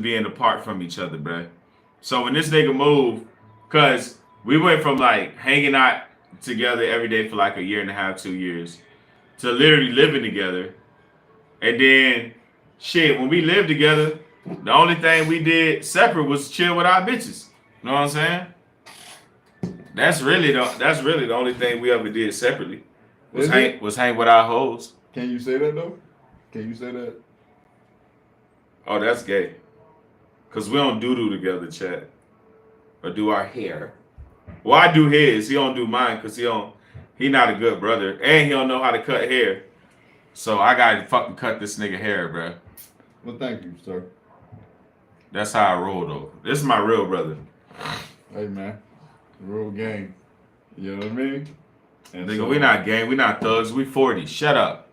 being apart from each other, bruh. So when this nigga moved, cause we went from like hanging out together every day for like a year and a half, 2 years, to literally living together. And then shit, when we lived together, the only thing we did separate was chill with our bitches. You know what I'm saying? That's really the only thing we ever did separately. Was hang with our hoes. Can you say that though? Can you say that? Oh, that's gay. Cause we don't do together, chat. Or do our hair. Well, I do his. He don't do mine because he not a good brother. And he don't know how to cut hair. So I gotta fucking cut this nigga hair, bro. Well, thank you, sir. That's how I roll though. This is my real brother. Hey man, real game. You know what I mean? And Nigga, so, we not gang, we not thugs, we 40. Shut up.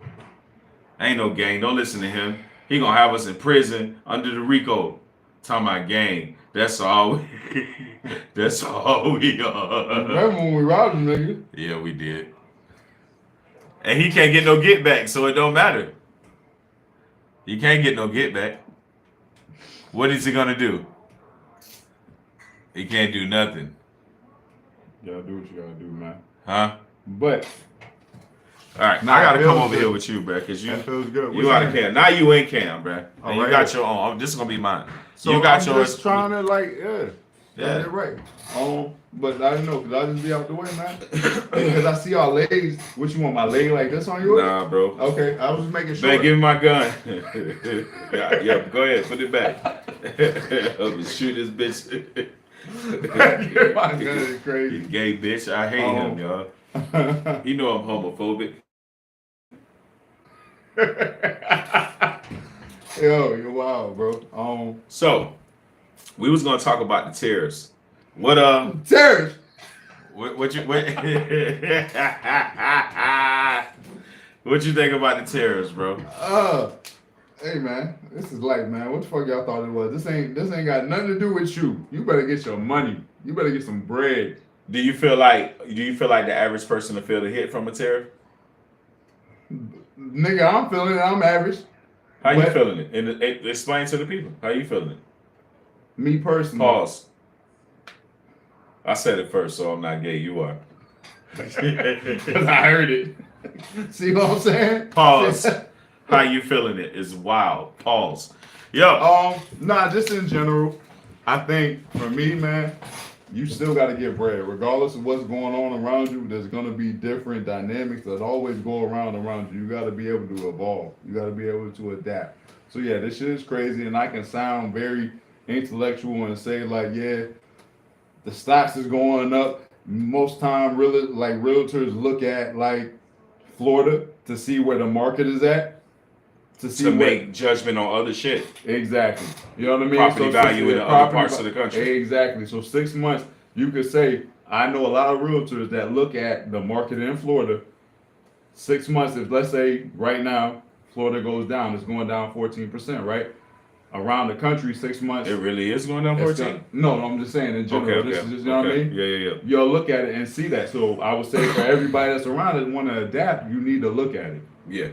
Ain't no gang. Don't listen to him. He gonna have us in prison under the RICO. Talking about gang. That's all that's all we are. Remember when we robbed him, nigga? Yeah, we did. And he can't get no get back, so it don't matter. He can't get no get back. What is he gonna do? He can't do nothing. You gotta do what you gotta do, man. Huh? But all right, I gotta come over here with you, bro, cause that feels good. You out of cam. Now you in cam, bro. And you right got here. your own. This is gonna be mine. So you got I'm yours. just trying to Yeah. You're right. But I don't know, cause I just be out the way, man. Because I see our legs. What you want, my leg like this on yours? Nah, bro. Okay, I was just making sure. Man, give me my gun. yeah, go ahead, put it back. I'm gonna shoot this bitch. My gun is crazy. You gay bitch. I hate him, y'all. You know I'm homophobic. Yo, you're wild, bro. So we was gonna talk about the tariffs. What Tariffs? what you what what you think about the tariffs, bro? Hey man, this is life, man. What the fuck y'all thought it was? This ain't got nothing to do with you. You better get your money. You better get some bread. Do you feel like the average person will feel the hit from a tariff? Nigga, I'm feeling it. I'm average. How you feeling it? And explain to the people. How you feeling it? Me personally. Pause. I said it first, so I'm not gay. You are. Because I heard it. See what I'm saying? Pause. How you feeling it is wild. Pause. Yo. Nah, just in general, I think for me, man, you still got to get bread. Regardless of what's going on around you, there's going to be different dynamics that always go around you. You got to be able to evolve. You got to be able to adapt. So yeah, this shit is crazy, and I can sound very intellectual and say like, yeah, the stocks is going up. Most time, really, like realtors look at like Florida to see where the market is at. To make judgment on other shit. Exactly. You know what I mean? Property value in other parts of the country. Exactly. So 6 months, you could say, I know a lot of realtors that look at the market in Florida. 6 months, if let's say right now, Florida goes down, it's going down 14%, right? Around the country, 6 months. It really is going down 14? No, I'm just saying in general. Okay. This is just, you know what I mean? Yeah. You'll look at it and see that. So I would say for everybody that's around it want to adapt, you need to look at it. Yeah.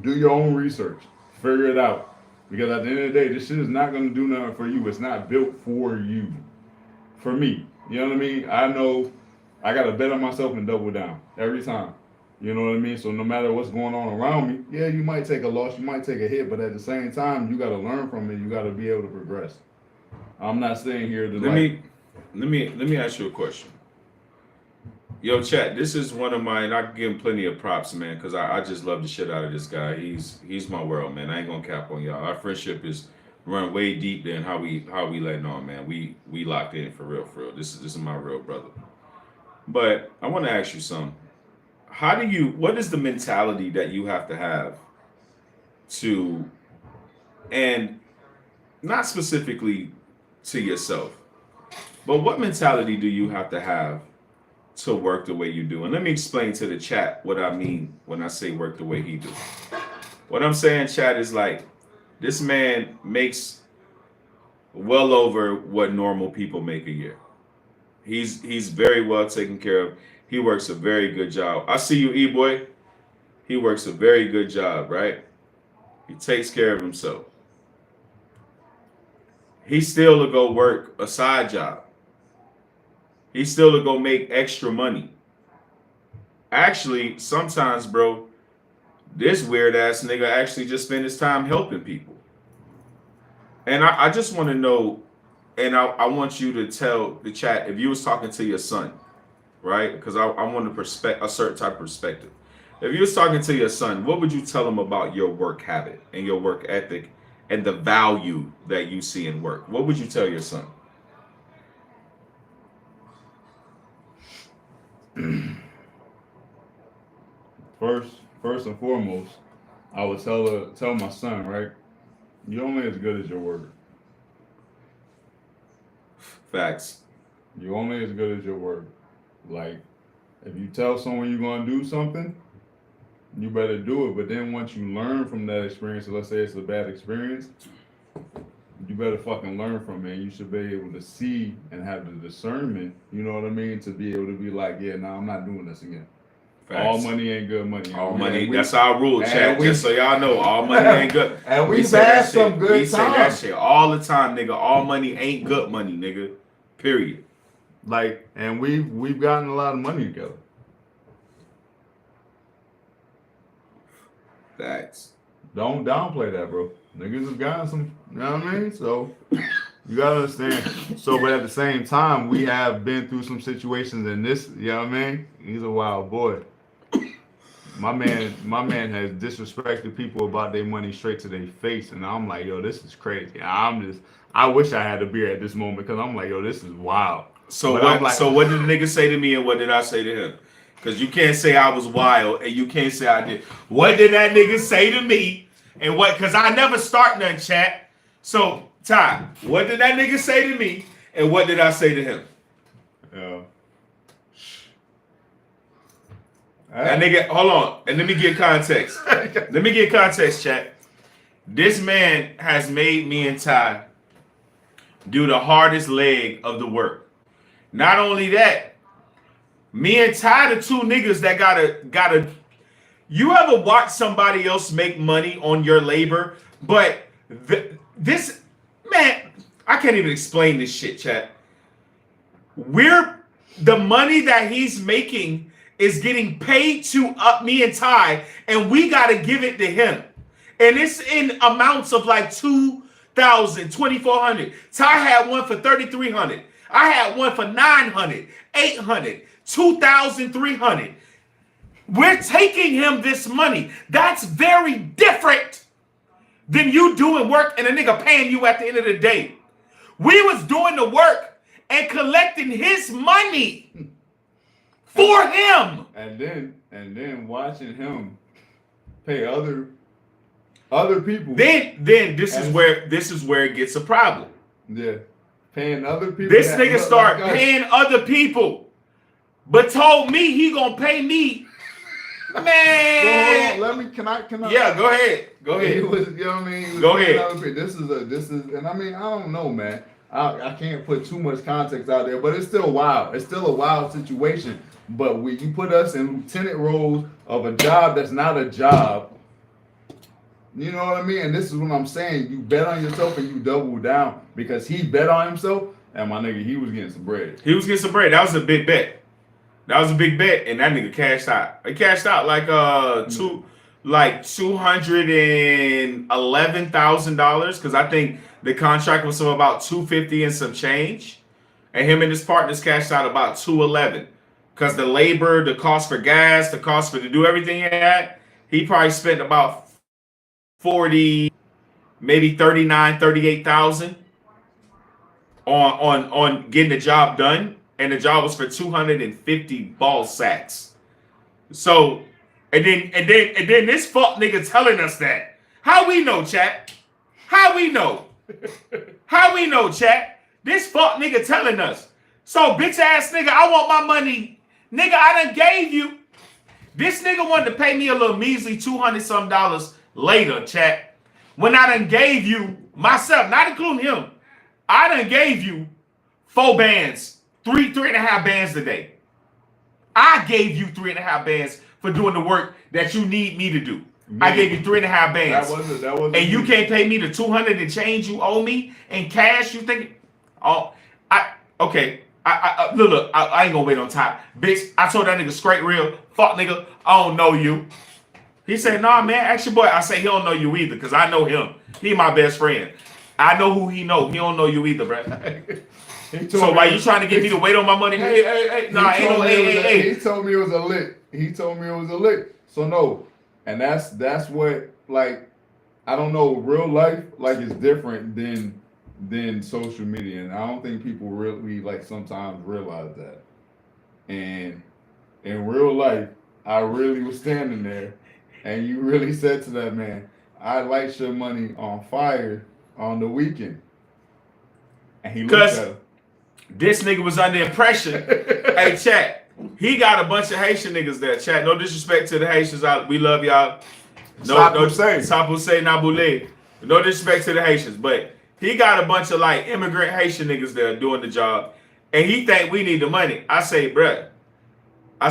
Do your own research. Figure it out. Because at the end of the day, this shit is not going to do nothing for you. It's not built for you. For me. You know what I mean? I know I got to bet on myself and double down. Every time. You know what I mean? So no matter what's going on around me, yeah, you might take a loss. You might take a hit. But at the same time, you got to learn from it. You got to be able to progress. I'm not staying here to Let me ask you a question. Yo, chat, this is one of mine. I give him plenty of props, man, because I just love the shit out of this guy. He's my world, man. I ain't gonna cap on y'all. Our friendship is run way deep than how we letting on, man. We locked in for real, for real. This is my real brother. But I want to ask you something. What is the mentality that you have to, and not specifically to yourself, but what mentality do you have to work the way you do? And let me explain to the chat what I mean when I say work the way he do. What I'm saying, chat, is like this man makes well over what normal people make a year. He's very well taken care of. He works a very good job. I see you, E-boy. He works a very good job, right? He takes care of himself. he still to go work a side job. He still to go make extra money. Actually, sometimes, bro, this weird ass nigga actually just spend his time helping people. And I just want to know, and I want you to tell the chat if you was talking to your son, right? Because I want a certain type of perspective. If you was talking to your son, what would you tell him about your work habit and your work ethic and the value that you see in work? What would you tell your son? First and foremost, I would tell my son, right? You're only as good as your word. Facts. You're only as good as your word. Like, if you tell someone you're gonna do something, you better do it. But then once you learn from that experience, so let's say it's a bad experience, you better fucking learn from it. And you should be able to see and have the discernment, you know what I mean, to be able to be like, yeah, no, I'm not doing this again. Facts. All money ain't good money. All money, that's our rule, chat. Just so y'all know, all money ain't good. And we've had some good times. We say that shit all the time, nigga. All money ain't good money, nigga. Period. Like, and we've gotten a lot of money together. Facts. Don't downplay that, bro. Niggas have gotten some, you know what I mean? So you gotta understand. So, but at the same time, we have been through some situations in this, you know what I mean? He's a wild boy. My man has disrespected people about their money straight to their face, and I'm like, yo, this is crazy. I wish I had a beer at this moment because I'm like, yo, this is wild. So what did the nigga say to me, and what did I say to him? Because you can't say I was wild, and you can't say I did. What did that nigga say to me, and what? Because I never start nothing, chat. So Ty, what did that nigga say to me, and what did I say to him? That nigga, hold on, and let me get context. Let me get context, chat. This man has made me and Ty do the hardest leg of the work. Not only that, me and Ty, the two niggas that gotta. You ever watch somebody else make money on your labor? But this man, I can't even explain this shit, chat. The money that he's making is getting paid to me and Ty, and we gotta give it to him. And it's in amounts of like $2,000, $2,400. Ty had one for $3,300. I had one for $900, $800, $2,300. We're taking him this money. That's very different than you doing work and a nigga paying you at the end of the day. We was doing the work and collecting his money for him. And then watching him pay other people. Then this is where it gets a problem. Yeah. Paying other people. This nigga start paying other people, but told me he gonna pay me. Man, let me. Can I? Yeah, go ahead. Go ahead. You know what I mean? Go ahead. This is, and I mean, I don't know, man. I can't put too much context out there, but it's still wild. It's still a wild situation. But you put us in lieutenant roles of a job that's not a job. You know what I mean? And this is what I'm saying. You bet on yourself and you double down because he bet on himself. And my nigga, he was getting some bread. He was getting some bread. That was a big bet. That was a big bet, and that nigga cashed out. He cashed out like $211,000 because I think the contract was about $250 and some change, and him and his partners cashed out about $211 because the labor, the cost for gas, the cost for to do everything he had, he probably spent about 40, maybe 39, 38,000 on getting the job done. And the job was for 250 ball sacks. So, and then this fuck nigga telling us that. How we know, chat? How we know? How we know, chat? This fuck nigga telling us. So, bitch ass nigga, I want my money. Nigga, I done gave you. This nigga wanted to pay me a little measly $200 later, chat. When I done gave you myself, not including him, I done gave you 4 bands. 3.5 bands today. I gave you 3.5 bands for doing the work that you need me to do. I gave you 3.5 bands. That wasn't. And you can't pay me the 200 and change you owe me in cash. You think? Oh, okay. Look. I ain't gonna wait on top, bitch. I told that nigga straight real. Fuck nigga. I don't know you. He said, nah, man. Ask your boy. I say he don't know you either, cause I know him. He my best friend. I know who he know. He don't know you either, bro. So why you trying to get me to wait on my money? Hey. Nah, ain't no hey. He told me it was a lick. So no, and that's what, like, I don't know. Real life, like, is different than social media, and I don't think people really, like, sometimes realize that. And in real life, I really was standing there, and you really said to that man, "I light your money on fire on the weekend." And he looked at him. This nigga was under impression. Hey, chat. He got a bunch of Haitian niggas there, chat. No disrespect to the Haitians. We love y'all. No, say Naboule. No disrespect to the Haitians, but he got a bunch of, like, immigrant Haitian niggas there doing the job, and he think we need the money. I say, bruh. I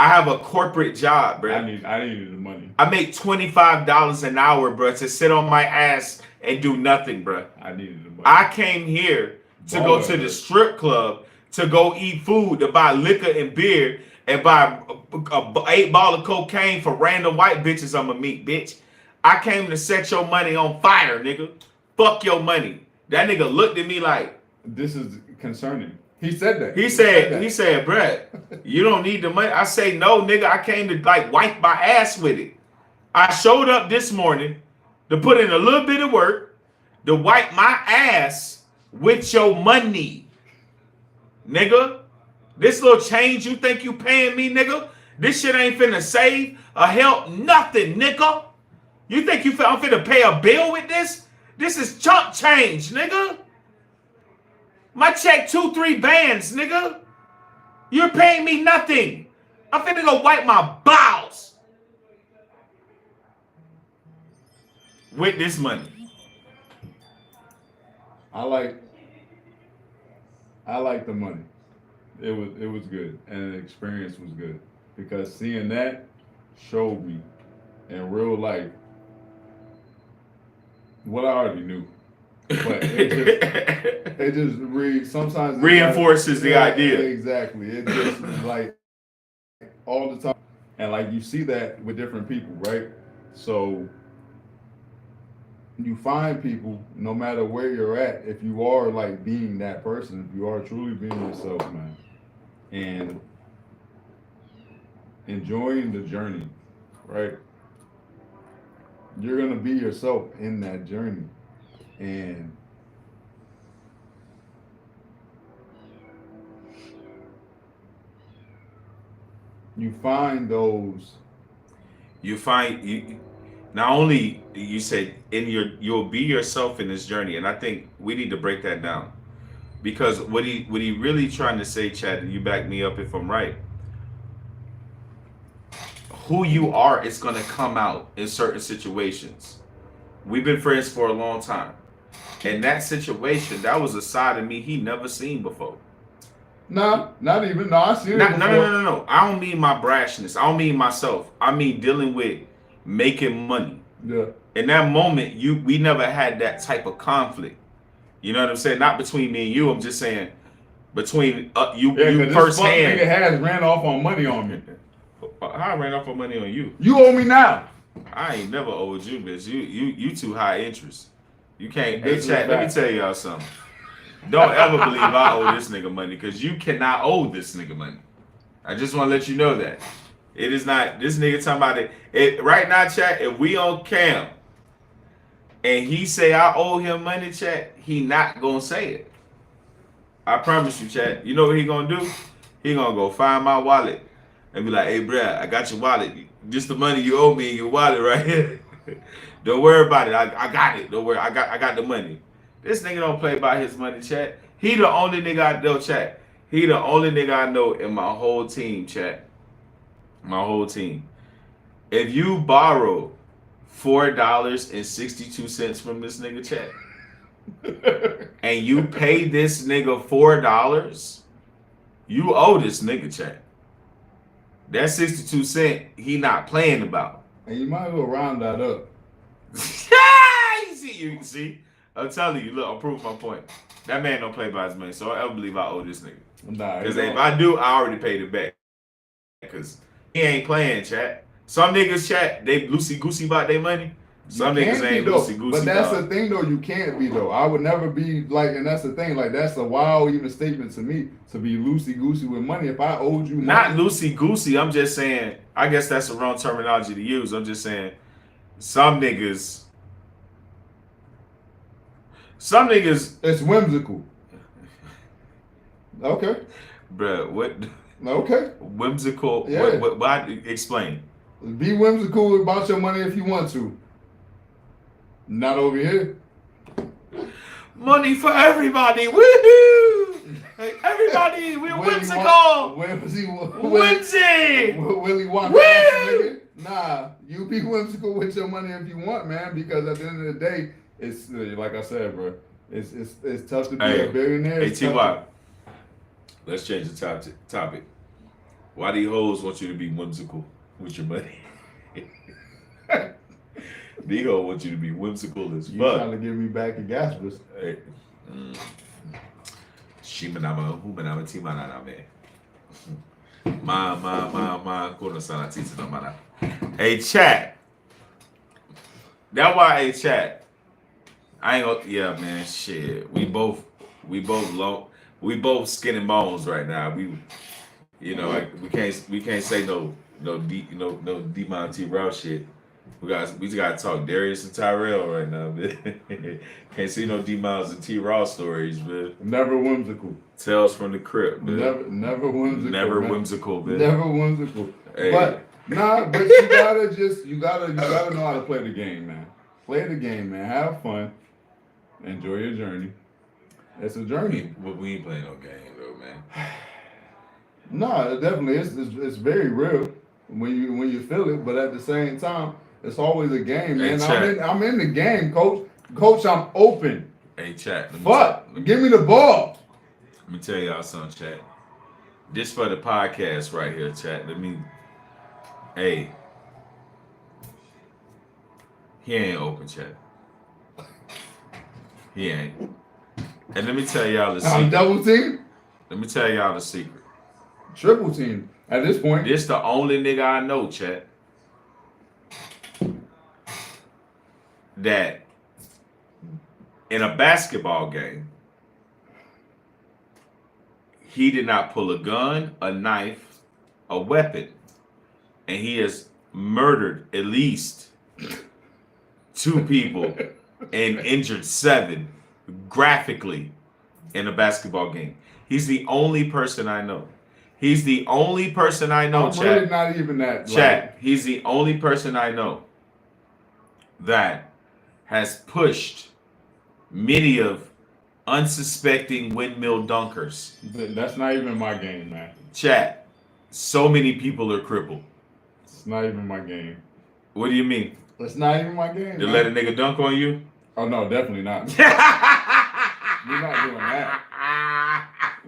have a corporate job, bruh. I needed the money. I make $25 an hour, bruh, to sit on my ass and do nothing, bruh. I needed the money. I came here to go to the strip club, to go eat food, to buy liquor and beer, and buy a 8 ball of cocaine for random white bitches I'ma meet, bitch. I came to set your money on fire, nigga. Fuck your money. That nigga looked at me like, this is concerning. He said that. He said, bruh, you don't need the money. I say, no, nigga, I came to, like, wipe my ass with it. I showed up this morning to put in a little bit of work to wipe my ass with your money, nigga. This little change you think you paying me, nigga? This shit ain't finna save or help nothing, nigga. You think I'm finna pay a bill with this? This is chump change, nigga. My check 2-3 bands, nigga. You're paying me nothing. I'm finna go wipe my bowels with this money. I like the money. It was good, and the experience was good, because seeing that showed me in real life what I already knew. But it just sometimes reinforces the idea. Exactly. It just, like, all the time, and, like, you see that with different people, right? So you find people, no matter where you're at, if you are, like, being that person, if you are truly being yourself, man, and enjoying the journey, right? You're gonna be yourself in that journey, and you find those. Not only you said you'll be yourself in this journey, and I think we need to break that down, because what he really trying to say, Chad, and you back me up if I'm right. Who you are is gonna come out in certain situations. We've been friends for a long time. In that situation, that was a side of me he never seen before. No, not even. No, I see it before. No. I don't mean my brashness. I don't mean myself. I mean dealing with making money. Yeah. In that moment, we never had that type of conflict. You know what I'm saying? Not between me and you. I'm just saying between you firsthand. This nigga has ran off on money on me. How I ran off on money on you? You owe me now. I ain't never owed you, bitch. You too high interest. You can't. Hey, This is chat. Let me fact. tell y'all something. Don't ever believe I owe this nigga money, because you cannot owe this nigga money. I just want to let you know that. It is not this nigga talking about it right now, chat. If we on cam and he say I owe him money, chat, he not gonna say it. I promise you, chat. You know what he gonna do? He gonna go find my wallet and be like, hey, bruh, I got your wallet. Just the money you owe me in your wallet right here. Don't worry about it. I got it. Don't worry. I got the money. This nigga don't play by his money, chat. He the only nigga I know, chat. He the only nigga I know in my whole team, chat. My whole team. If you borrow $4.62 from this nigga, chat, and you pay this nigga $4, you owe this nigga, chat. That 62 cent he not playing about. And you might as well round that up. you see? I'm telling you, look, I'm proving my point. That man don't play by his money, so I ever believe I owe this nigga. Nah, Because if I do, I already paid it back. Because he ain't playing, chat. Some niggas, chat, they loosey-goosey about their money. Some niggas ain't loosey-goosey. But that's the thing, though. You can't be, though. I would never be like, and that's the thing. Like, that's a wild even statement to me, to be loosey-goosey with money. If I owed you money. Not loosey-goosey. I'm just saying, I guess that's the wrong terminology to use. I'm just saying, some niggas, it's whimsical. Okay. Bruh, what? Okay. Whimsical? Yeah. What explain. Be whimsical about your money if you want to. Not over here. Money for everybody. Woohoo! Hey, everybody, we're whimsical. Whimsy. Willy Wonka. Woo! Nah, you be whimsical with your money if you want, man. Because at the end of the day, it's like I said, bro. It's tough to be a billionaire. Hey, T.Y. Let's change the topic. Why these hoes want you to be whimsical with your money? These hoes want you to be whimsical as fuck. You trying to give me back the Gaspers. Hey. Shimanama, humanama, timanana, man. Kono sana titi no mana. Hey, chat. That's why, hey, chat. I ain't gonna, yeah, man, shit. We both low. We both skin and bones right now. We can't say no D-Monty Raw shit. We just gotta talk Darius and Tyrell right now, man. Can't see no D-Miles and T-Raw stories, man. Never whimsical. Tales from the crypt, man. Never whimsical. Never man. Whimsical, man. Never whimsical. Hey. But you gotta know how to play the game, man. Play the game, man. Have fun. Enjoy your journey. It's a journey. We ain't playing no game though, man. No, definitely it's very real when you feel it, but at the same time, it's always a game, man. Hey, I'm in the game, coach. Coach, I'm open. Hey, chat. Give me the ball. Let me tell y'all something, chat. This for the podcast right here, chat. Hey, he ain't open, chat. He ain't. And let me tell y'all the secret. I'm double team. Let me tell y'all the secret. Triple team at this point. This the only nigga I know, chat, that in a basketball game, he did not pull a gun, a knife, a weapon, and he has murdered at least 2 people and injured 7 graphically in a basketball game. He's the only person I know. He's the only person I know, chat. Really not even that. Chat. He's the only person I know that has pushed many of unsuspecting windmill dunkers. That's not even my game, man. Chat. So many people are crippled. It's not even my game. What do you mean? It's not even my game. To let a nigga dunk on you? Oh no, definitely not. We're not doing that.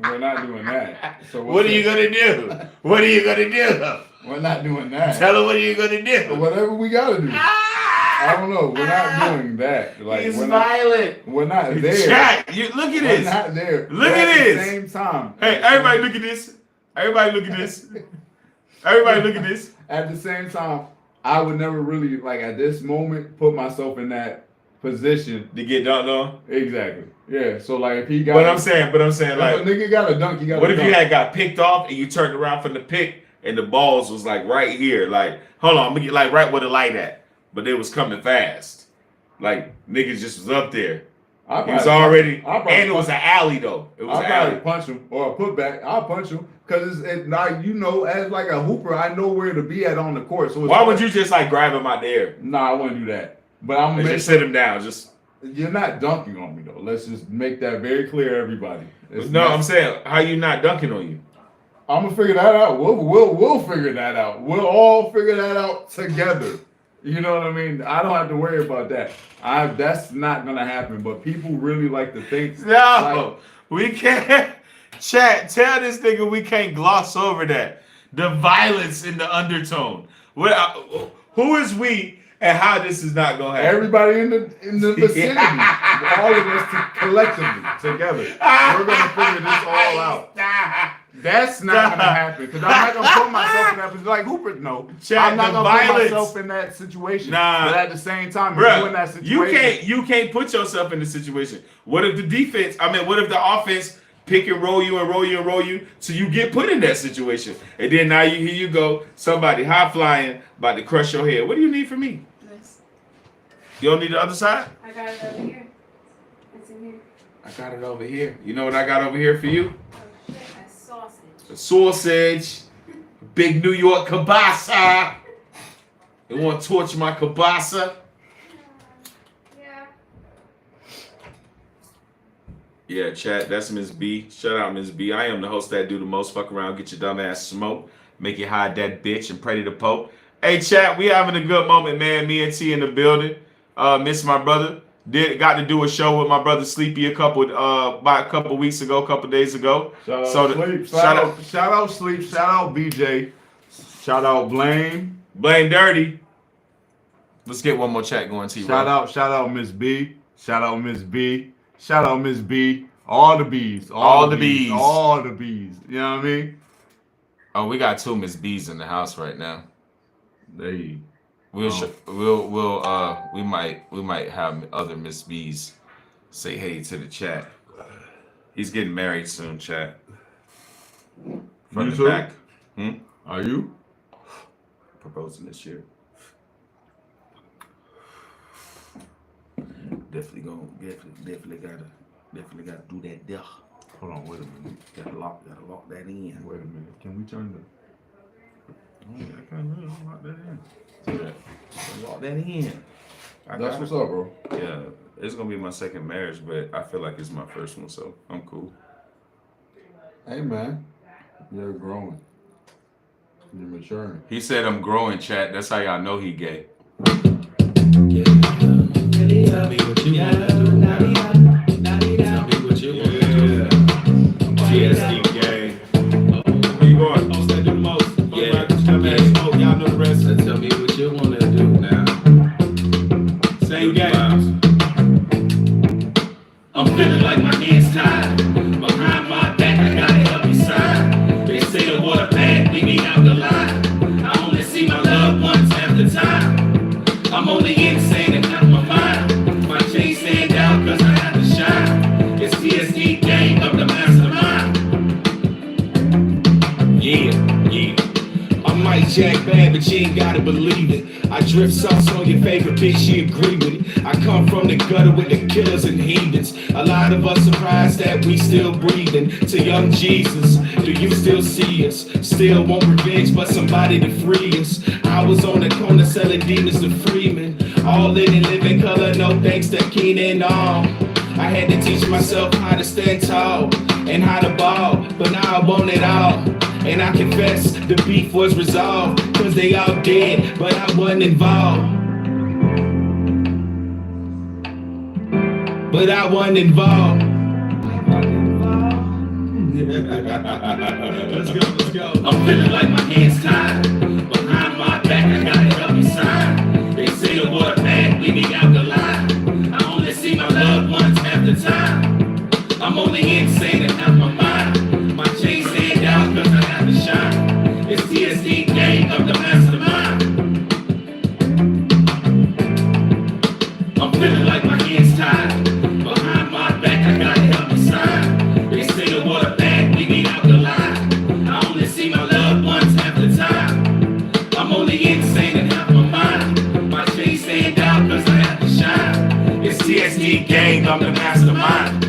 We're not doing that. So what are you gonna do? What are you gonna do? We're not doing that. Tell her what are you gonna do? Whatever we gotta do. I don't know. We're not doing that. Like he's violent. We're not there. Chat, look at this. We're not there. Look at this. At the same time. Hey, everybody look at this. Everybody look at this. Everybody look at this. At the same time, I would never really, like, at this moment, put myself in that position to get dunked on. Exactly. Yeah. So like, if he got. But I'm saying, like, a nigga got a dunk. What if you had got picked off and you turned around from the pick and the balls was like right here? Like, hold on, I'm gonna get like right where the light at, but they was coming fast. Like niggas just was up there. He was already, and it was an alley though. It was an alley. Punch him or a putback. I'll punch him because it's like, you know, as like a hooper, I know where to be at on the court. So why would you just like grab him out there? Nah, I wouldn't do that. But I'm gonna just sit him down. Just you're not dunking on me though. Let's just make that very clear, everybody. I'm saying, how you not dunking on you? I'm gonna figure that out. We'll figure that out. We'll all figure that out together. You know what I mean? I don't have to worry about that. That's not gonna happen. But people really like to think. No, we can't. Chat, tell this nigga we can't gloss over that. The violence in the undertone. Who is we and how this is not gonna happen? Everybody in the vicinity, all of us collectively together, we're gonna figure this all out. That's not gonna happen because I'm not gonna put myself in that position. Like Hooper, no, I'm not gonna put myself in that situation. Nah, but at the same time, bruh, if you're in that situation, you can't put yourself in the situation. What if the defense? I mean, what if the offense pick and roll you and roll you and roll you so you get put in that situation, and then now here you go, somebody high flying about to crush your head. What do you need from me? This. You don't need the other side? I got it over here. It's in here. I got it over here. You know what I got over here for you? Oh shit, that's sausage. The sausage, big New York kielbasa. You want to torch my kielbasa? Yeah. Yeah, chat. That's Miss B. Shout out, Miss B. I am the host that do the most. Fuck around, get your dumb ass smoked, make you hide that bitch, and pray to the Pope. Hey, chat. We having a good moment, man. Me and T in the building. Miss my brother. Got to do a show with my brother Sleepy about a couple weeks ago, a couple days ago. shout out Sleep, shout out BJ, shout out Blame Dirty. Let's get one more chat going, T. Shout out Miss B, shout out Miss B, shout out Miss B, all the bees, all the bees. You know what I mean? Oh, we got 2 Miss B's in the house right now. They. We might have other Miss B's say hey to the chat. He's getting married soon, chat. From the back. Are you? Proposing this year. Definitely gotta do that there. Hold on, wait a minute. Gotta lock that in. Wait a minute. Can we turn the? Oh, I can't lock that in. Lock that in. That's what's up, bro. Yeah, it's gonna be my second marriage, but I feel like it's my first one, so I'm cool. Hey man, you're growing. You're maturing. He said I'm growing, chat. That's how y'all know he gay. Yeah. Tell me what you wanna do now. Tell me what you wanna do. TSD gang. Where you going? Host that do the most. Y'all know the rest. So tell me what you wanna do now. Same game. I'm feeling like my hands tied. Behind my back, I gotta help me side. They say the water bad, leave me out the line. I only see my loved ones half the time. I'm only insane and out of my mind. My chain stand out cause I have to shine. It's TSD gang of the mastermind. Yeah. I might jack bad, but you ain't gotta believe it. I drip sauce on your favorite bitch, she agree with it. I come from the gutter with the killers and heathens. A lot of us surprised that we still breathing. To young Jesus, do you still see us? Still want revenge, but somebody to free us. I was on the corner selling demons to freemen. All in and living color, no thanks to Keenan all. I had to teach myself how to stand tall and how to ball, but now I want it all. And I confess the beef was resolved, cause they all dead, but I wasn't involved. Let's go. I'm feeling like my hands tied. Behind my back, I gotta help me side. They say the water bad, leave me out the line. I only see my loved ones half the time. I'm only insane and out my mind. My chain stand out cause I have to shine. It's TSD gang of the mastermind. I'm feeling like my hands tied. Behind my back, I gotta help me side. They say the water bad, leave me out the line. I only see my loved ones half the time. I'm only insane and out my mind. My chain stand out cause I have to shine. It's TSD gang of the mastermind.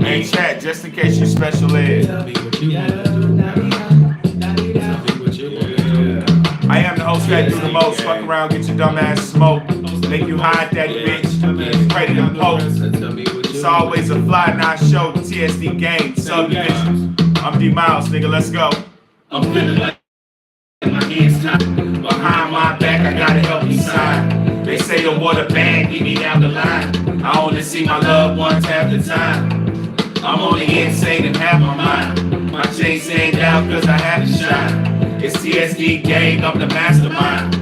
Hey, chat, just in case you special ed. Tell me what you wanna do now. Tell me what you wanna do. I am the host that do the most. Fuck around, get your dumb ass smoked. Make you hide that bitch. Pray to the Pope. It's always a fly night show. TSD gang, SubDivision. I'm D Miles, nigga. Let's go. I'm feeling like my hands tied. Behind my back, I gotta help me side. They say the water bad, leave me down the line. I only see my loved ones half the time. I'm only insane and half my mind. My chain stand out cause I have to shine. It's TSD gang, I'm the mastermind.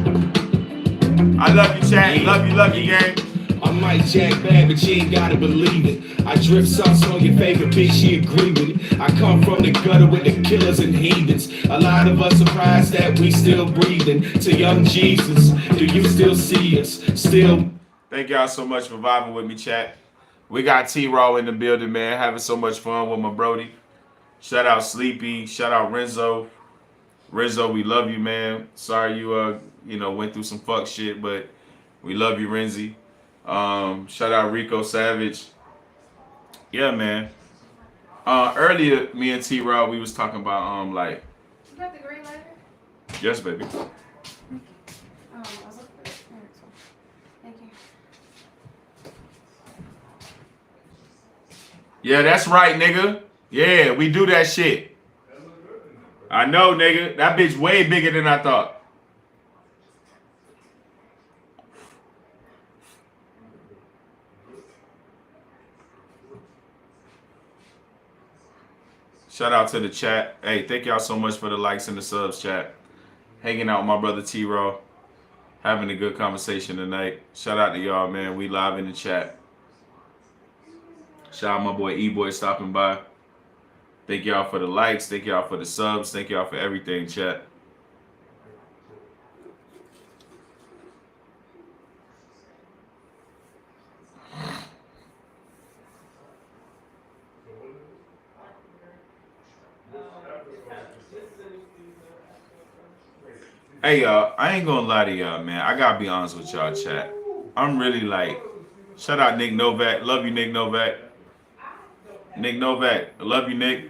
I love you, chat. Love you, gang. I might jack bad, but you ain't gotta believe it. I drip sauce on your favorite bitch, she agree with it. I come from the gutter with the killers and heathens. A lot of us surprised that we still breathing. To young Jesus, do you still see us? Still. Thank y'all so much for vibing with me, chat. We got T-Raw in the building, man. Having so much fun with my Brody. Shout out Sleepy. Shout out Renzo. Renzo, we love you, man. Sorry you went through some fuck shit, but we love you, Renzi. Shout out Rico Savage. Yeah, man. Earlier, me and T-Raw, we was talking about like. You got the green lighter? Yes, baby. I was looking for it. There it's one. Thank you. Yeah, that's right, nigga. Yeah, we do that shit. I know, nigga. That bitch way bigger than I thought. Shout out to the chat. Hey, thank y'all so much for the likes and the subs, chat. Hanging out with my brother T-Raw. Having a good conversation tonight. Shout out to y'all, man. We live in the chat. Shout out my boy E-Boy stopping by. Thank y'all for the likes. Thank y'all for the subs. Thank y'all for everything, chat. Hey, y'all. I ain't gonna lie to y'all, man. I gotta be honest with y'all, chat. I'm really like, shout out Nick Novak. Love you, Nick Novak. Nick Novak. I love you, Nick.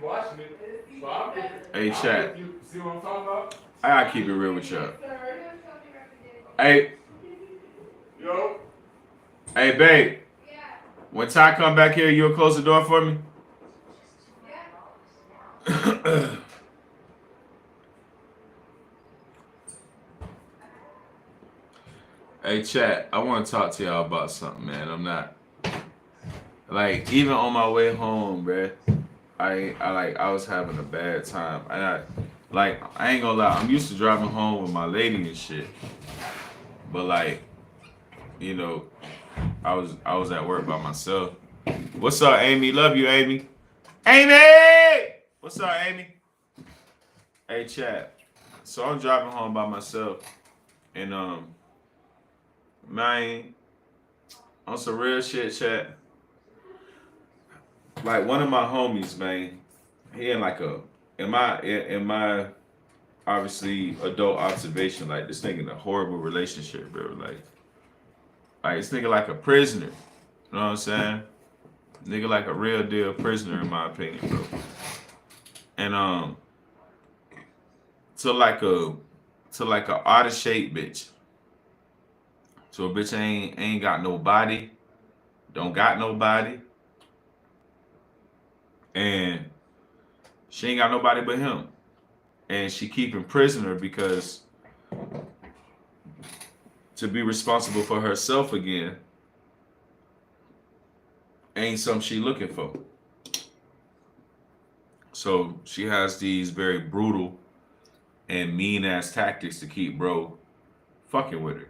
Hey, chat. See what I'm talking about? I gotta keep it real with y'all. Hey. Yo. Hey, babe. Yeah. When Ty come back here, you'll close the door for me? Yeah. Hey, chat. I want to talk to y'all about something, man. I'm not... Like, even on my way home, bruh, I was having a bad time. And I ain't gonna lie, I'm used to driving home with my lady and shit. But like, you know, I was at work by myself. What's up, Amy? Love you, Amy. Amy! What's up, Amy? Hey, chat. So I'm driving home by myself. And man, on some real shit, chat. Like one of my homies, man, he in like in my obviously adult observation, like this nigga in a horrible relationship, bro. Like this nigga like a prisoner. You know what I'm saying? Nigga like a real deal prisoner in my opinion, bro. And to like a out of shape bitch. So a bitch ain't got no body, don't got nobody. And she ain't got nobody but him. And she keep him prisoner because to be responsible for herself again ain't something she looking for. So she has these very brutal and mean ass tactics to keep bro fucking with her.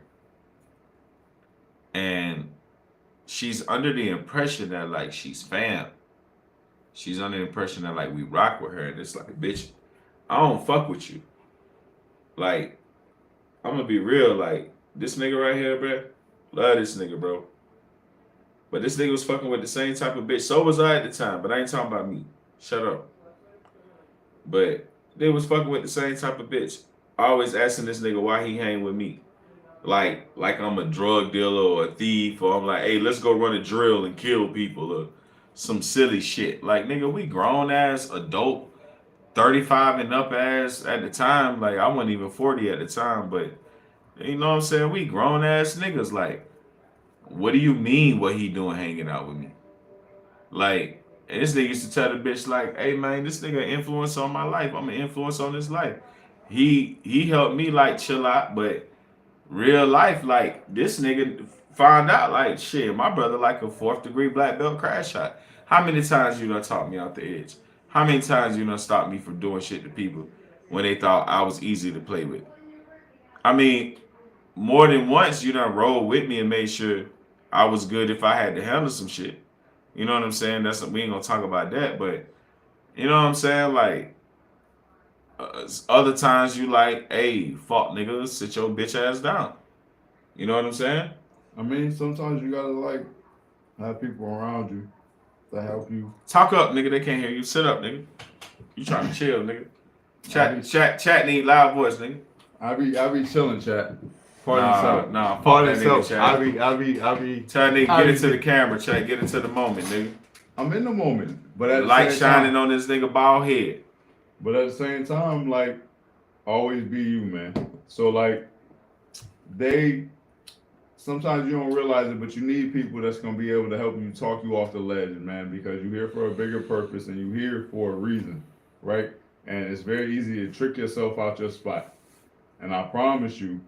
And she's under the impression that like she's fam. She's under the impression that like we rock with her, and it's like, bitch, I don't fuck with you. Like, I'm gonna be real, like, this nigga right here, bro, love this nigga, bro. But this nigga was fucking with the same type of bitch. So was I at the time, but I ain't talking about me. Shut up. But they was fucking with the same type of bitch. Always asking this nigga why he hang with me. Like I'm a drug dealer or a thief, or I'm like, hey, let's go run a drill and kill people, or some silly shit. Like, nigga, we grown ass, adult, 35 and up ass at the time. Like, I wasn't even 40 at the time, but you know what I'm saying? We grown ass niggas. Like, what do you mean what he doing hanging out with me? Like, and this nigga used to tell the bitch, like, hey man, this nigga influence on my life. I'm an influence on his life. He helped me like chill out, but real life, like, this nigga found out, like, shit, my brother like a 4th degree black belt crash shot. How many times you done talk me out the edge? How many times you done stop me from doing shit to people? when they thought I was easy to play with. I mean, more than once, you done rolled with me and made sure I was good if I had to handle some shit. You know what I'm saying? We ain't gonna talk about that, but you know what I'm saying? Like, other times you like, hey, fuck nigga, sit your bitch ass down. You know what I'm saying? I mean, sometimes you gotta like have people around you to help you. Talk up, nigga. They can't hear you. Sit up, nigga. You trying to chill, nigga. Chat need loud voice, nigga. I be chilling, chat. Nah, Party fuck that nigga, self. chat. I be. Tell nigga, get into the camera, chat. Get into the moment, nigga. I'm in the moment, but at the Light same shining time, on this nigga bald head. But at the same time, like, always be you, man. So like, sometimes you don't realize it, but you need people that's gonna be able to help you talk you off the ledge, man, because you're here for a bigger purpose and you're here for a reason, right? And it's very easy to trick yourself out your spot. And I promise you,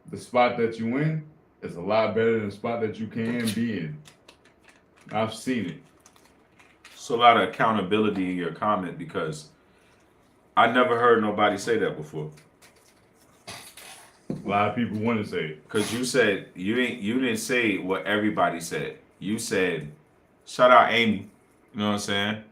the spot that you in is a lot better than the spot that you can be in. I've seen it. So a lot of accountability in your comment because I never heard nobody say that before. A lot of people want to say it. Cause you said you didn't say what everybody said. You said, shout out Amy. You know what I'm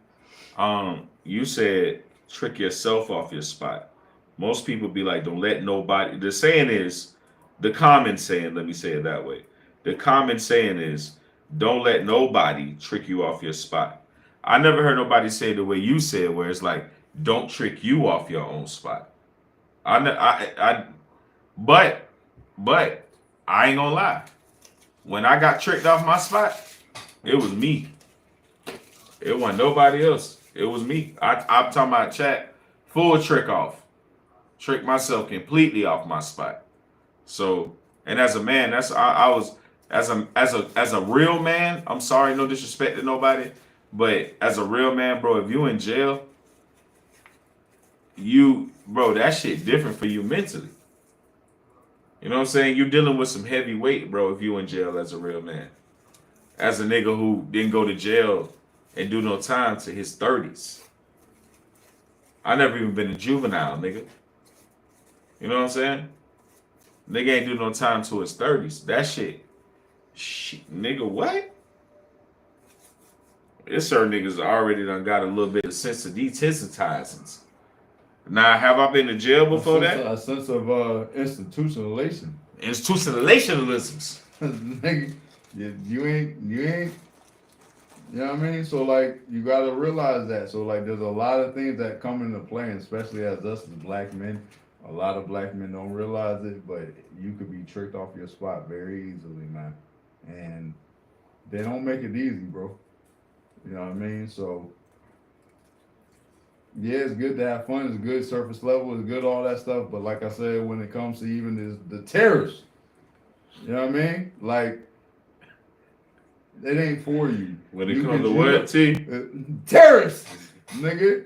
saying? You said trick yourself off your spot. Most people be like, don't let nobody. The saying is, the common saying. Let me say it that way. The common saying is, don't let nobody trick you off your spot. I never heard nobody say the way you said, where it's like, don't trick you off your own spot. But I ain't gonna lie. When I got tricked off my spot, it was me. It wasn't nobody else. It was me. I'm talking about chat, full trick off. Trick myself completely off my spot. So, and as a man, I was as a real man. I'm sorry, no disrespect to nobody, but as a real man, bro, if you in jail, that shit different for you mentally. You know what I'm saying? You're dealing with some heavy weight, bro, if you in jail as a real man. As a nigga who didn't go to jail and do no time to his 30s. I never even been a juvenile, nigga. You know what I'm saying? Nigga ain't do no time to his 30s. That shit, nigga, what? There's certain niggas already done got a little bit of sense of desensitizing. Now, have I been to jail before that? A sense of institutionalization. Institutionalisms. Nigga, you ain't, you know what I mean? So, like, you got to realize that. So, like, there's a lot of things that come into play, and especially as us as black men. A lot of black men don't realize it, but you could be tricked off your spot very easily, man. And they don't make it easy, bro. You know what I mean? So, yeah, it's good to have fun. It's good surface level. It's good all that stuff. But like I said, when it comes to even the terrorists, you know what I mean? Like, it ain't for you. When it comes to what, T? Terrorists, nigga.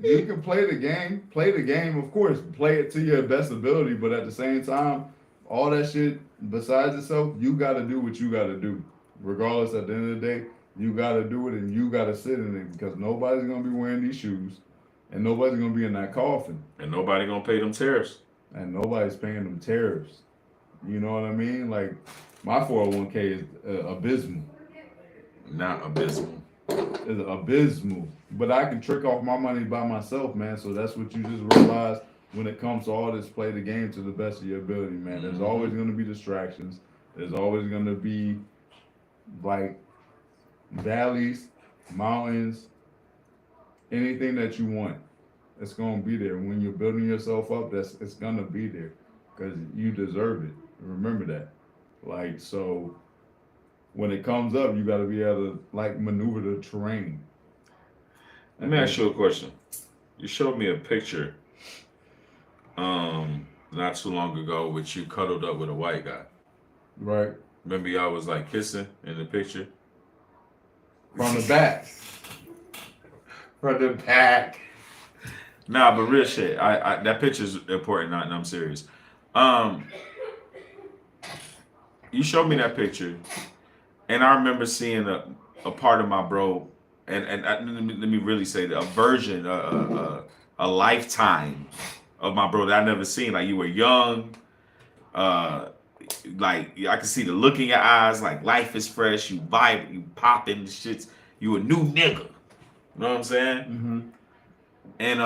You can play the game. Play the game, of course. Play it to your best ability. But at the same time, all that shit besides yourself, you got to do what you got to do. Regardless, at the end of the day, you got to do it and you got to sit in it because nobody's going to be wearing these shoes and nobody's going to be in that coffin. And nobody going to pay them tariffs. And nobody's paying them tariffs. You know what I mean? Like, my 401k is abysmal. Not abysmal. It's abysmal. But I can trick off my money by myself, man. So that's what you just realize when it comes to all this, play the game to the best of your ability, man. There's always going to be distractions. There's always going to be, like, valleys, mountains, anything that you want. It's going to be there. When you're building yourself up, it's going to be there because you deserve it. Remember that. Like, so when it comes up, you got to be able to, like, maneuver the terrain. Let me ask you a question. You showed me a picture not too long ago with you cuddled up with a white guy. Right. Remember y'all was like kissing in the picture? From the back. From the back. Nah, but real shit. I that picture's important, and I'm serious. You showed me that picture, and I remember seeing a part of my bro, and let me really say that a version, a a lifetime of my bro that I never seen. Like you were young, like I can see the look in your eyes, like life is fresh, you vibe, you popping shits, you a new nigga. You know what I'm saying? Mm-hmm. And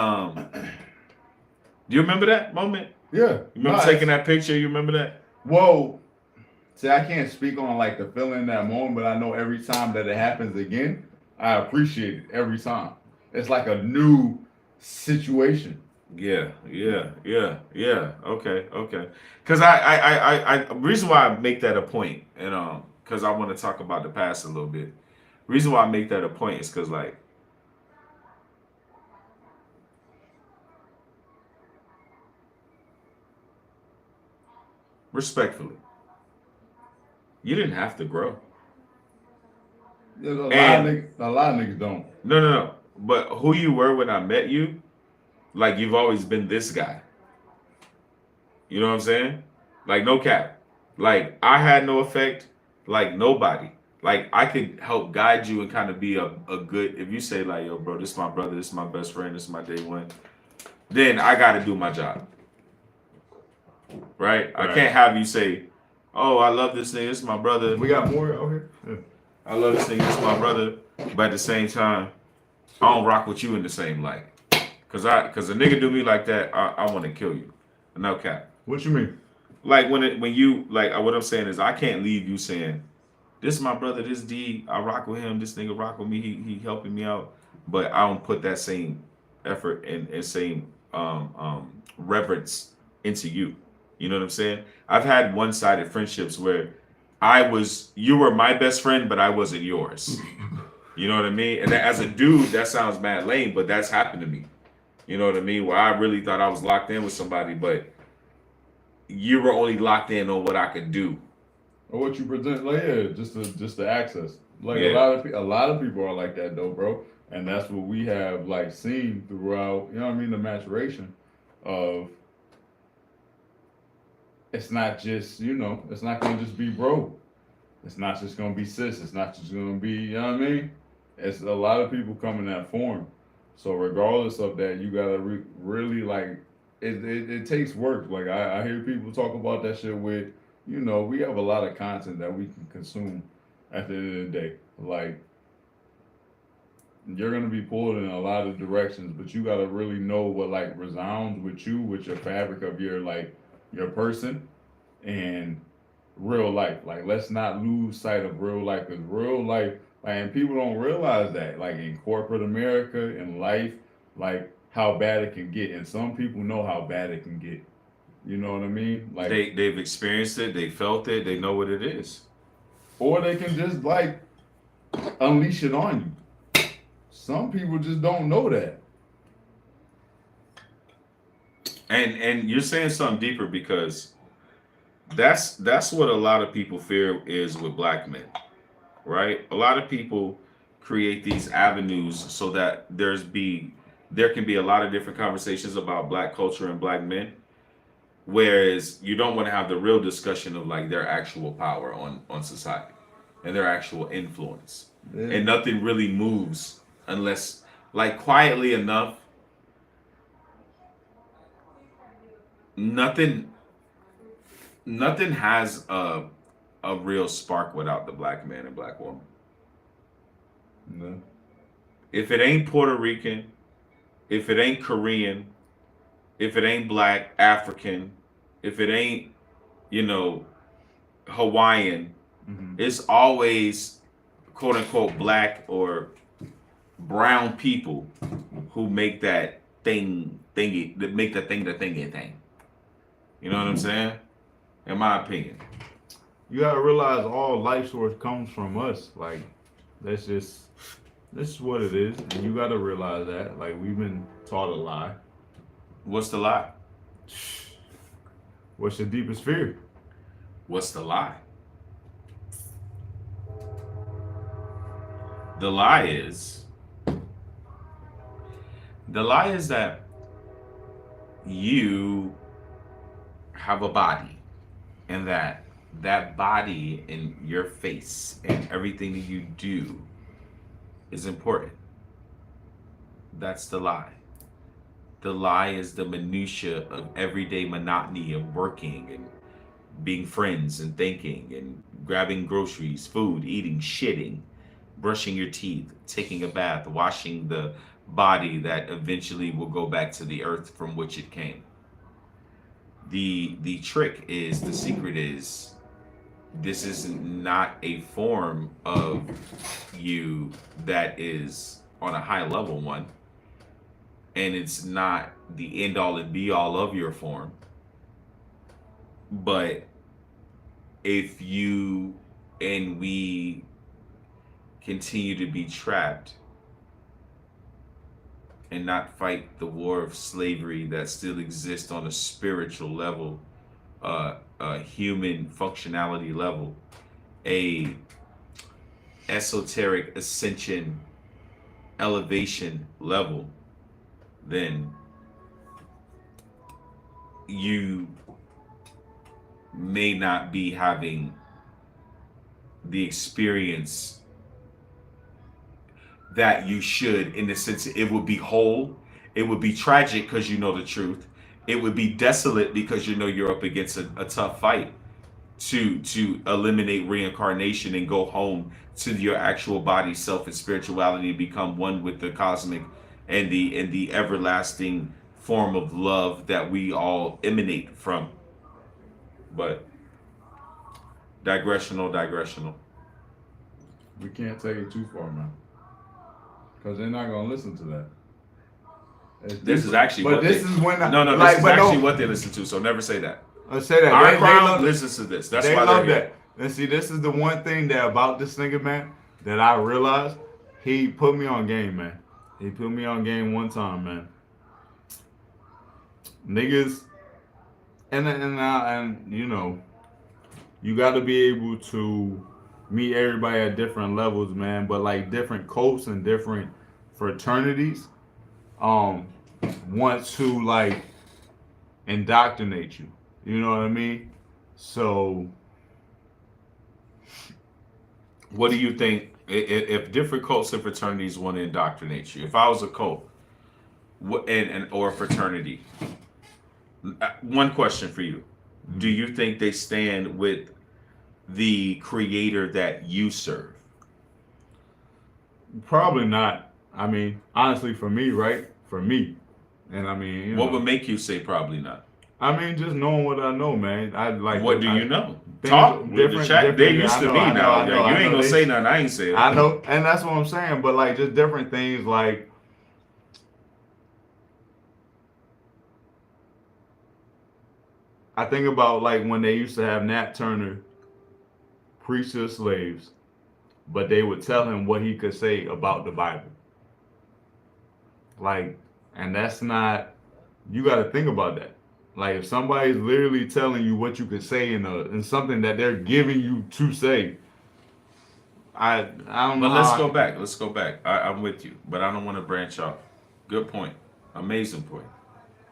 do you remember that moment? Yeah. You remember taking that picture? You remember that? Whoa. See, I can't speak on like the feeling in that moment, but I know every time that it happens again, I appreciate it every time. It's like a new situation. Yeah. Okay. Because I reason why I make that a point, and because I want to talk about the past a little bit. Reason why I make that a point is because like respectfully, you didn't have to grow. There's a And lot of niggas don't. no. But who you were when I met you, like you've always been this guy. You know what I'm saying? Like no cap. Like I had no effect. Like nobody. Like I could help guide you and kind of be a good. If you say like, yo, bro, this is my brother, this is my best friend, this is my day one, then I got to do my job. Right? I can't have you say, oh, I love this thing, this is my brother. We got more out here. Yeah. I love this thing, this is my brother. But at the same time, I don't rock with you in the same light. Cause a nigga do me like that, I want to kill you. No cap. What you mean? Like when you like what I'm saying is I can't leave you saying, this is my brother, this D, I rock with him, this nigga rock with me, he helping me out. But I don't put that same effort and same reverence into you. You know what I'm saying? I've had one-sided friendships where you were my best friend, but I wasn't yours. You know what I mean? And as a dude, that sounds mad lame, but that's happened to me. You know what I mean? Where I really thought I was locked in with somebody, but you were only locked in on what I could do. Or what you present, like just the access. Like Yeah. a lot of people are like that though, bro. And that's what we have like seen throughout, you know what I mean, the maturation of it's not just, it's not gonna just be bro. It's not just gonna be sis. It's not just gonna be, you know what I mean? It's a lot of people come in that form. So regardless of that, you gotta really like it takes work. Like I hear people talk about that shit with, we have a lot of content that we can consume at the end of the day. Like you're gonna be pulled in a lot of directions, but you gotta really know what like resounds with you, with your fabric of your person and real life. Like let's not lose sight of real life, because real life, and people don't realize that, like in corporate America, in life, like how bad it can get, and some people know how bad it can get. You know what I mean? Like They've experienced it, they felt it, they know what it is. Or they can just like unleash it on you. Some people just don't know that. And you're saying something deeper, because that's what a lot of people fear is with black men, right? A lot of people create these avenues so that there can be a lot of different conversations about black culture and black men, whereas you don't want to have the real discussion of like their actual power on society and their actual influence. Yeah. And nothing really moves unless, like, quietly enough, nothing has a real spark without the black man and black woman. No. If it ain't Puerto Rican, if it ain't Korean, if it ain't black, African, if it ain't, Hawaiian, it's always quote unquote black or brown people who make that thing thingy, that make the thing the thingy thing. You know what I'm saying? In my opinion. You gotta realize all life source comes from us. Like this is what it is, and you gotta realize that. Like we've been taught a lie. What's the lie? What's your deepest fear? What's the lie? The lie is that you have a body, and that body and your face and everything that you do is important. That's the lie. The lie is the minutia of everyday monotony of working and being friends and thinking and grabbing groceries, food, eating, shitting, brushing your teeth, taking a bath, washing the body that eventually will go back to the earth from which it came. The trick is, the secret is, this is not a form of you that is on a high level one, and it's not the end all and be all of your form. But if you and we continue to be trapped and not fight the war of slavery that still exists on a spiritual level, a human functionality level, a esoteric ascension elevation level, then you may not be having the experience that you should, in the sense it would be whole, it would be tragic because you know the truth, it would be desolate because you know you're up against a tough fight to eliminate reincarnation and go home to your actual body, self, and spirituality, and become one with the cosmic and the everlasting form of love that we all emanate from. But digressional. We can't take it too far, man, because they're not gonna listen to that. This is actually but what this they, is when I, no, like, this is but actually no, what they listen to. So never say that. I say that Our they crowd love, listens to this. That's they why love they're that. And see, this is the one thing that about this nigga, man, that I realized. He put me on game, man. He put me on game one time, man. Niggas, and you know, you got to be able to meet everybody at different levels, man. But like different cults and different fraternities, want to like indoctrinate you. You know what I mean? So, What do you think if different cults and fraternities want to indoctrinate you? If I was a cult, or a fraternity, one question for you: do you think they stand with the creator that you serve? probably not. I mean, honestly, for me, right? For me, and I mean, you What know, would make you say probably not? I mean, just knowing what I know, man. I like. What do you know? things Talk with the different- chat. They different- used I to know, me I know, now. I know, You I ain't know. gonna They- say nothing. I ain't say it. I know, and that's what I'm saying. But like, just different things. Like, I think about like when they used to have Nat Turner preach to the slaves, but they would tell him what he could say about the Bible. Like, and that's not. You got to think about that. Like, if somebody's literally telling you what you could say in something that they're giving you to say, I don't know. But let's go back. Let's go back. I'm with you, but I don't want to branch off. Good point. Amazing point,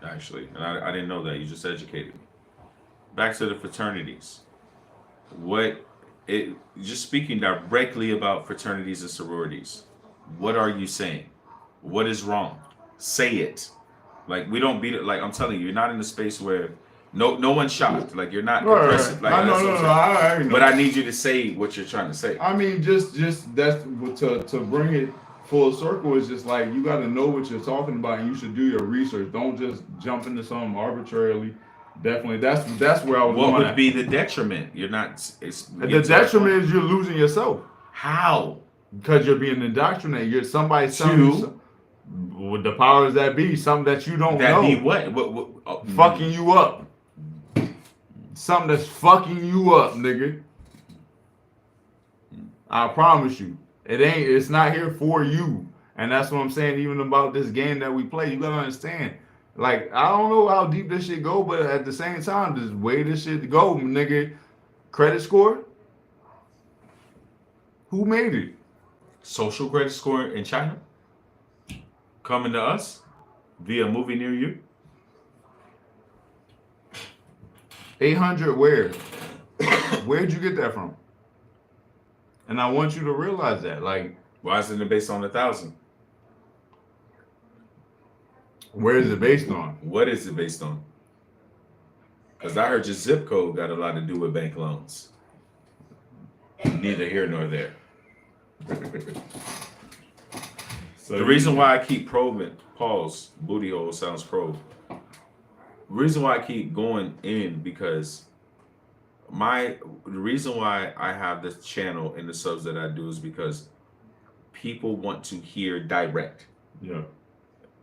actually. And I didn't know that. You just educated me. Back to the fraternities. Just speaking directly about fraternities and sororities, what are you saying? What is wrong? Say it. Like, we don't beat it. Like, I'm telling you, you're not in a space where no one's shocked. Like, you're not impressive. Like, I know, that's what no, I'm saying. I know. But I need you to say what you're trying to say. I mean, just that's to bring it full circle is just like you got to know what you're talking about, and you should do your research. Don't just jump into something arbitrarily. Definitely, that's where I was. What going would at. be the detriment? You're not. The detriment is you're losing yourself How? because you're being indoctrinated. You're somebody telling you with the powers that be, something that you don't That know. be what? Fucking you up. Something that's fucking you up, nigga. I promise you. It's not here for you. And that's what I'm saying, even about this game that we play. You gotta understand. Like, I don't know how deep this shit go, but at the same time, this way this shit go, nigga. Credit score? Who made it? Social credit score in China coming to us via a movie near you. 800 where? Where'd you get that from? And I want you to realize that. Like, Why isn't it based on 1,000? Where is it based on? What is it based on? Because I heard your zip code got a lot to do with bank loans. Neither here nor there. So The reason why I keep probing, pause, booty hole sounds probe. The reason why I keep going in because the reason why I have this channel and the subs that I do is because people want to hear direct. Yeah.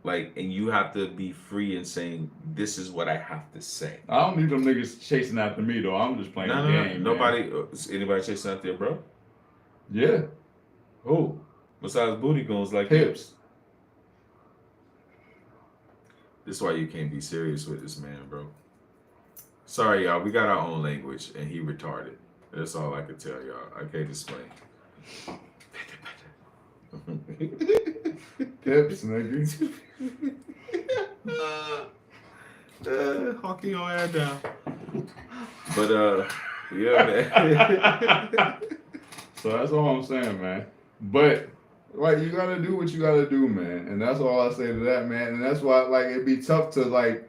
Like, and you have to be free in saying, this is what I have to say. I don't need them niggas chasing after me though. I'm just playing the game. Nobody, is anybody chasing out there, bro? Yeah. Who? Besides booty goons like Hips. This is why you can't be serious with this man, bro. Sorry, y'all. We got our own language, and he retarded. That's all I can tell y'all. I can't explain. Hips, nigga. Hawking your air down. But yeah, man. So that's all I'm saying, man. But like, you gotta do what you gotta do, man. And that's all I say to that, man. And that's why, like, it'd be tough to like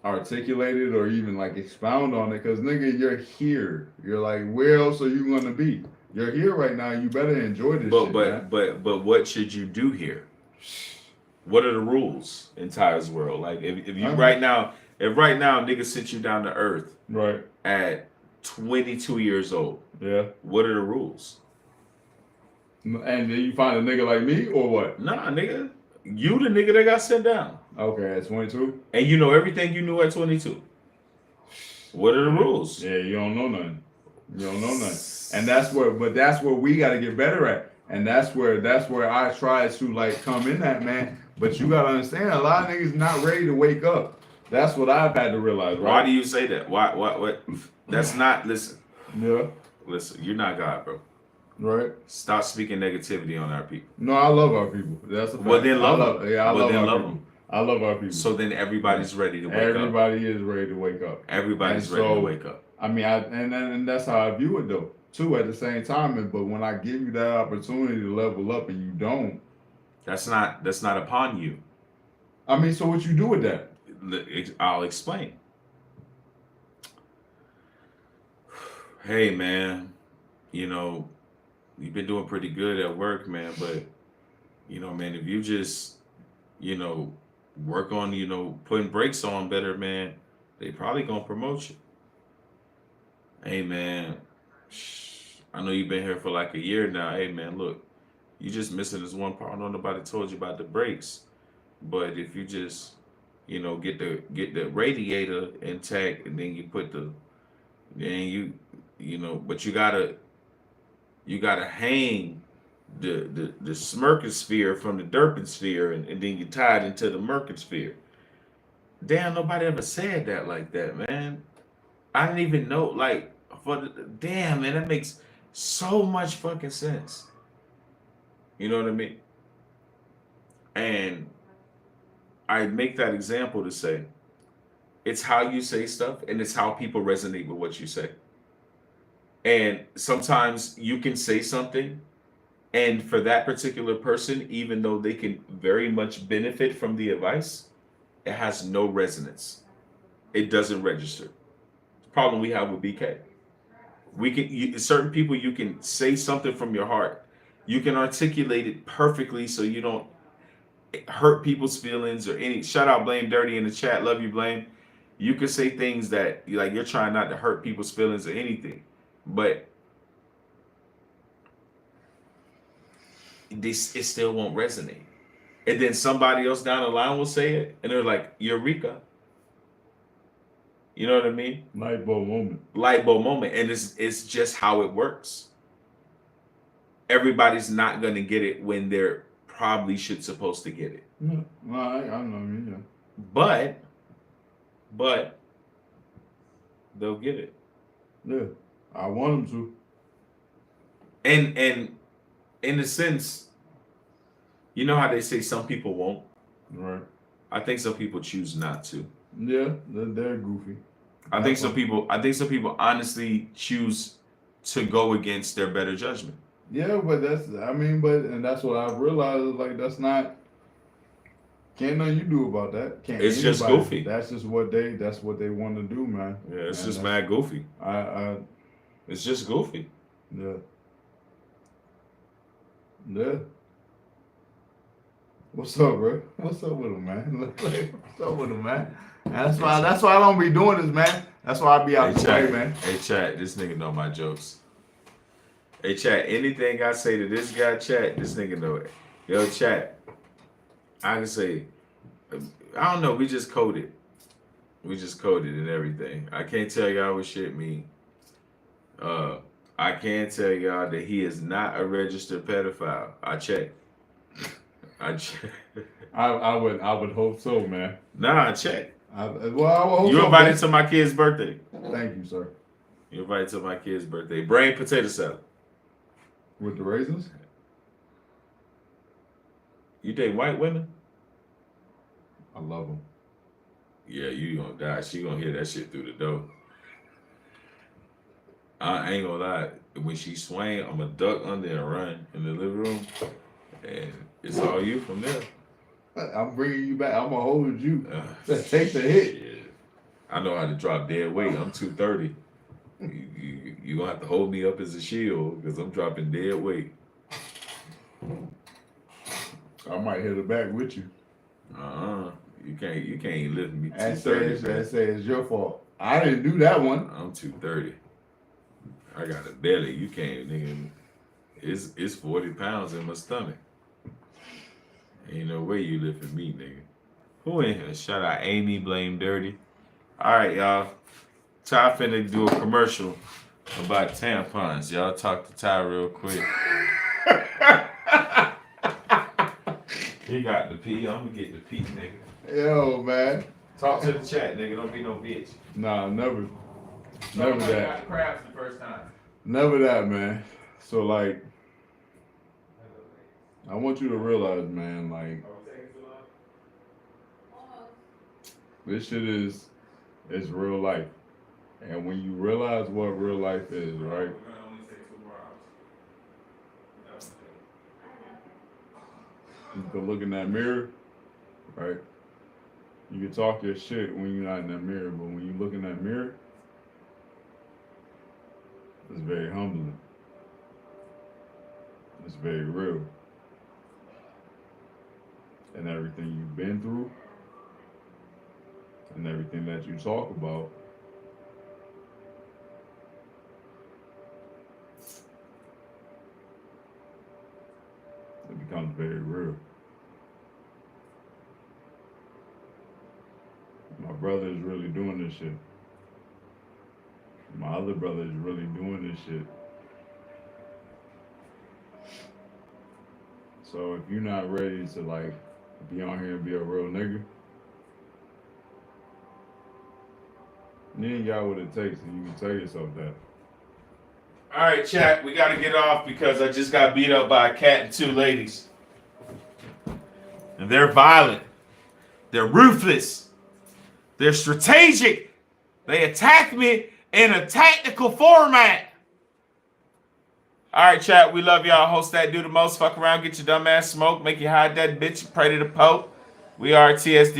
articulate it or even like expound on it, because nigga, you're here. You're like, where else are you gonna be? You're here right now. You better enjoy this shit, man. But what should you do here? What are the rules in Ty's world? Like, if you right now niggas sent you down to earth Right. at 22 years old, Yeah. what are the rules? And then you find a nigga like me or what? Nah, nigga, you the nigga that got sent down, Okay, at 22. and you know everything you knew at 22. What are the rules? Yeah, you don't know nothing. You don't know nothing. And that's where we got to get better at. And that's where I try to like come in at, man. But you got to understand, a lot of niggas not ready to wake up. That's what I've had to realize. Right? Why do you say that? What? That's not. Listen, Yeah. you're not God, bro. Right. Stop speaking negativity on our people. No, I love our people. That's a fact. Well, then love them. Yeah, I Well, love then our love people. them. I love our people. So then everybody's ready to wake up. Everybody is ready to wake up. Everybody's And ready to so, wake up. I mean, and that's how I view it though, too. At the same time, but when I give you that opportunity to level up and you don't, That's not upon you. I mean, so what you do with that? I'll explain. Hey, man, you know, you've been doing pretty good at work, man, but, you know, man, if you just, you know, work on, you know, putting brakes on better, man, they probably gonna promote you. Hey, man, I know you've been here for like a year now. Hey, man, look, you just missing this one part. I know nobody told you about the brakes, but if you just, you know, get the radiator intact, and then you put you know, but you gotta hang the smirkosphere from the derpensphere, and then you tie it into the mercosphere. Damn, nobody ever said that like that, man. I didn't even know, like, damn, man, that makes so much fucking sense. You know what I mean? And I make that example to say, it's how you say stuff, and it's how people resonate with what you say. And sometimes you can say something, and for that particular person, even though they can very much benefit from the advice, it has no resonance. It doesn't register. The problem we have with BK. Certain people, you can say something from your heart. You can articulate it perfectly so you don't hurt people's feelings or any. Shout out Blame Dirty in the chat. Love you, Blame. You can say things that you're trying not to hurt people's feelings or anything, but it still won't resonate. And then somebody else down the line will say it, and they're like, Eureka. You know what I mean? Light bulb moment. Light bulb moment. And it's just how it works. Everybody's not going to get it when they're probably supposed to get it. Yeah. Well, I know. I mean, yeah. But they'll get it. Yeah. I want them to. And in a sense, you know how they say some people won't? Right. I think some people choose not to. Yeah, they're goofy. I think some people honestly choose to go against their better judgment. Yeah, but and that's what I've realized, like, that's not Can't nothing you do about that. Can't It's just anybody. goofy. That's just what they want to do, man. Yeah, it's And just mad goofy. I It's just goofy. yeah. Yeah. What's up, bro? What's up with him, man? What's up with him, man? That's why I don't be doing this, man. That's why I be out the way, man. Hey, chat, this nigga know my jokes. Hey, chat, anything I say to this guy, chat, this nigga know it. Yo, chat, I can say, I don't know, we just coded. We just coded and everything. I can't tell y'all what shit mean. I can tell y'all that he is not a registered pedophile. I checked. I would hope so, man. Nah, I checked. I would hope You so, invited man. to my kid's birthday. Thank you, sir. You invited to my kid's birthday. Brain potato salad. With the raisins? You date white women? I love them. Yeah, you gonna die. She gonna hear that shit through the door. I ain't gonna lie. When she swing, I'm gonna duck under and run in the living room, and it's all you from there. I'm bringing you back. I'm gonna hold you. Shit. Take the hit. I know how to drop dead weight. I'm 230. You gonna have to hold me up as a shield because I'm dropping dead weight. I might hit it back with you. You can't even lift me. And 230. say it's your fault. I didn't do that one. I'm 230. I got a belly. You can't, nigga. It's 40 pounds in my stomach. Ain't no way you lifting me, nigga. Who in here? Shout out Amy, Blame Dirty. All right, y'all. Ty finna do a commercial about tampons. Y'all talk to Ty real quick. He got the pee. I'm gonna get the pee, nigga. Yo, man. Talk to the chat, nigga. Don't be no bitch. Nah, never that. Got crabs the first time. Never that, man. So, like, I want you to realize, man, like, this shit is real life. And when you realize what real life is, right? You can look in that mirror, right? You can talk your shit when you're not in that mirror, but when you look in that mirror, it's very humbling. It's very real. And everything you've been through, and everything that you talk about, it becomes very real. My brother is really doing this shit. My other brother is really doing this shit. So if you're not ready to like be on here and be a real nigga, you ain't got what it takes, and you can tell yourself that. All right, chat. We got to get off because I just got beat up by a cat and two ladies. And they're violent. They're ruthless. They're strategic. They attack me in a tactical format. All right, chat. We love y'all. Host that do the most. Fuck around. Get your dumb ass smoked. Make you hide that bitch. Pray to the Pope. We are TSD.